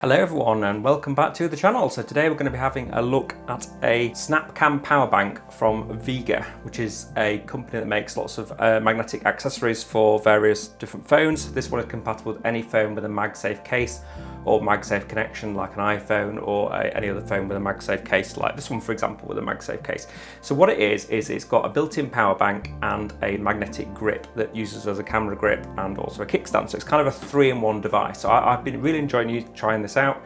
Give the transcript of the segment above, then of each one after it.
Hello everyone and welcome back to the channel. So today we're going to be having a look at a SnapCam Powerbank from Veger, which is a company that makes lots of magnetic accessories for various different phones. This one is compatible with any phone with a MagSafe case or MagSafe connection like an iPhone or any other phone with a MagSafe case, like this one for example with a MagSafe case. So what it is it's got a built-in power bank and a magnetic grip that uses as a camera grip and also a kickstand. So it's kind of a 3-in-1 device. So I've been really enjoying trying this out.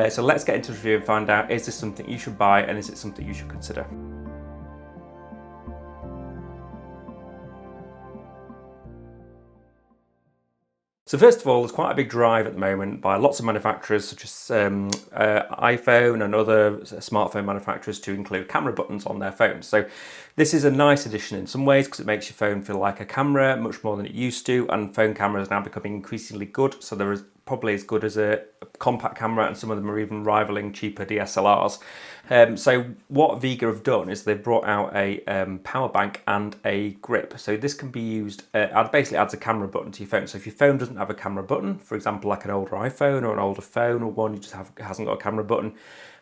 So let's get into the review and find out, is this something you should buy and is it something you should consider? So first of all, there's quite a big drive at the moment by lots of manufacturers such as iPhone and other smartphone manufacturers to include camera buttons on their phones. So this is a nice addition in some ways because it makes your phone feel like a camera much more than it used to, and phone cameras are now becoming increasingly good. So they're probably as good as a compact camera, and some of them are even rivaling cheaper DSLRs. So what Veger have done is they've brought out a power bank and a grip. So this can be used, basically adds a camera button to your phone. So if your phone doesn't have a camera button, for example like an older iPhone or an older phone, or one you just hasn't got a camera button,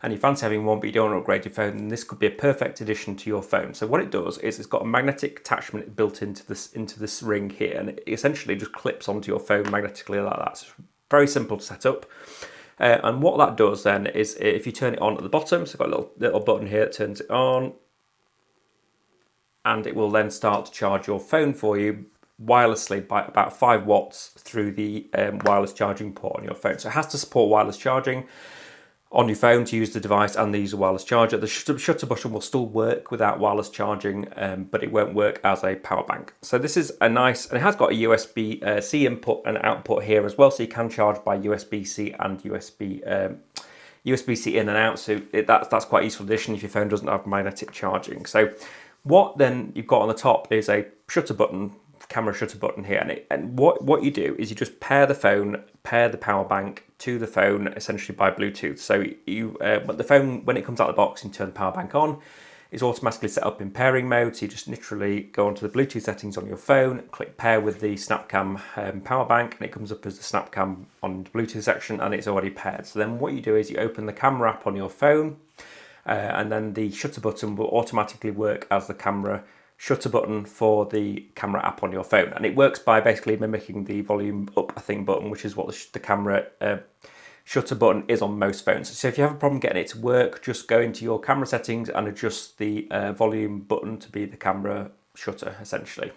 and you fancy having one but you don't want to upgrade your phone, then this could be a perfect addition to your phone. So what it does is it's got a magnetic attachment built into this ring here, and it essentially just clips onto your phone magnetically like that. So it's very simple to set up. And what that does then is if you turn it on at the bottom, so I've got a little button here that turns it on, and it will then start to charge your phone for you wirelessly by about 5 watts through the wireless charging port on your phone. So it has to support wireless charging on your phone to use the device and use a wireless charger. The shutter button will still work without wireless charging, but it won't work as a power bank. So this is a nice, and it has got a USB-C input and output here as well, so you can charge by USB-C and USB-C in and out. So that's quite a useful addition if your phone doesn't have magnetic charging. So what then you've got on the top is a shutter button, camera shutter button here, and what you do is you just pair the power bank to the phone essentially by Bluetooth. So but the phone, when it comes out of the box and you turn the power bank on, it's automatically set up in pairing mode. So you just literally go onto the Bluetooth settings on your phone, click pair with the SnapCam power bank, and it comes up as the SnapCam on the Bluetooth section, and it's already paired. So then what you do is you open the camera app on your phone, and then the shutter button will automatically work as the camera shutter button for the camera app on your phone, and it works by basically mimicking the volume up I think button, which is what the camera shutter button is on most phones. So if you have a problem getting it to work, just go into your camera settings and adjust the volume button to be the camera shutter essentially.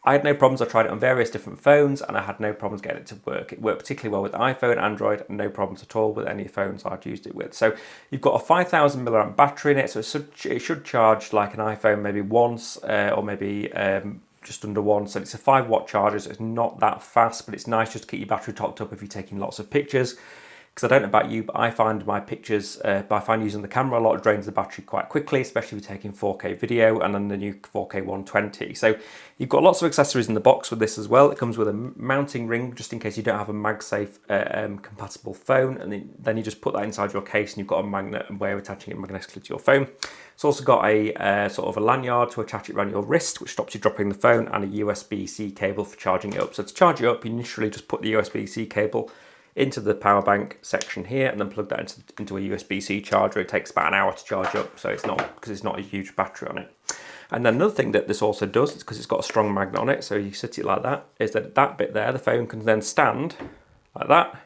I had no problems. I tried it on various different phones and I had no problems getting it to work. It worked particularly well with iPhone, Android, and no problems at all with any phones I'd used it with. So you've got a 5,000 milliamp battery in it, so it should charge like an iPhone maybe once or maybe just under once. And it's a 5-watt charger, so it's not that fast, but it's nice just to keep your battery topped up if you're taking lots of pictures. Because I don't know about you, but I find my pictures, I find using the camera a lot drains the battery quite quickly, especially if you're taking 4K video and then the new 4K 120. So you've got lots of accessories in the box with this as well. It comes with a mounting ring just in case you don't have a MagSafe compatible phone, and then you just put that inside your case and you've got a magnet and way of attaching it magnetically to your phone. It's also got a sort of a lanyard to attach it around your wrist, which stops you dropping the phone, and a USB-C cable for charging it up. So to charge it up, you initially just put the USB-C cable into the power bank section here and then plug that into a USB-C charger. It takes about an hour to charge up, so it's not a huge battery on it. And then another thing that this also does, is because it's got a strong magnet on it, so you sit it like that, is that bit there, the phone can then stand like that,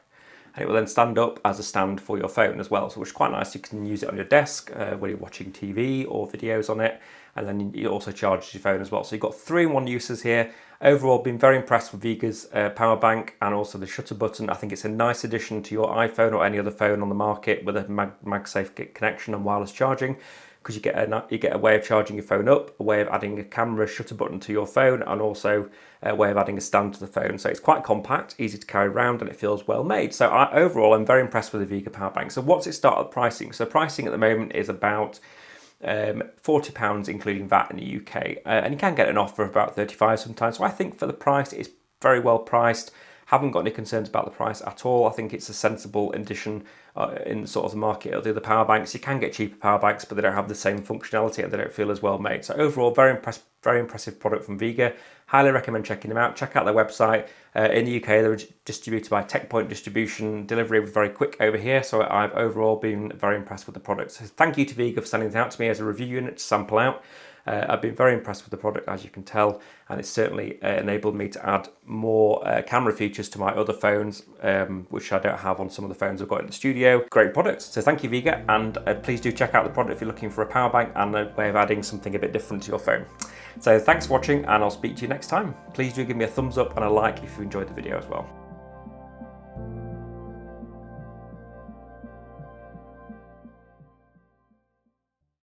and it will then stand up as a stand for your phone as well, so which is quite nice. You can use it on your desk when you're watching TV or videos on it, and then it also charges your phone as well. So you've got 3-in-1 uses here. Overall, been very impressed with Veger's power bank and also the shutter button. I think it's a nice addition to your iPhone or any other phone on the market with a MagSafe connection and wireless charging, because you get a way of charging your phone up, a way of adding a camera shutter button to your phone, and also a way of adding a stand to the phone. So it's quite compact, easy to carry around, and it feels well made. So overall, I'm very impressed with the Veger power bank. So what's it start at pricing? So pricing at the moment is about £40 including VAT in the UK, and you can get an offer of about 35 sometimes. So I think for the price it's very well priced. Haven't got any concerns about the price at all. I think it's a sensible addition in sort of the market of the other power banks. You can get cheaper power banks, but they don't have the same functionality and they don't feel as well made. So overall, very impressive product from Veger. Highly recommend checking them out. Check out their website. In the UK, they're distributed by TechPoint Distribution. Delivery was very quick over here, so I've overall been very impressed with the product. So thank you to Veger for sending it out to me as a review unit to sample out. I've been very impressed with the product, as you can tell, and it's certainly enabled me to add more camera features to my other phones, which I don't have on some of the phones I've got in the studio. Great product. So thank you, Veger, and please do check out the product if you're looking for a power bank and a way of adding something a bit different to your phone. So thanks for watching, and I'll speak to you next time. Please do give me a thumbs up and a like if you enjoyed the video as well.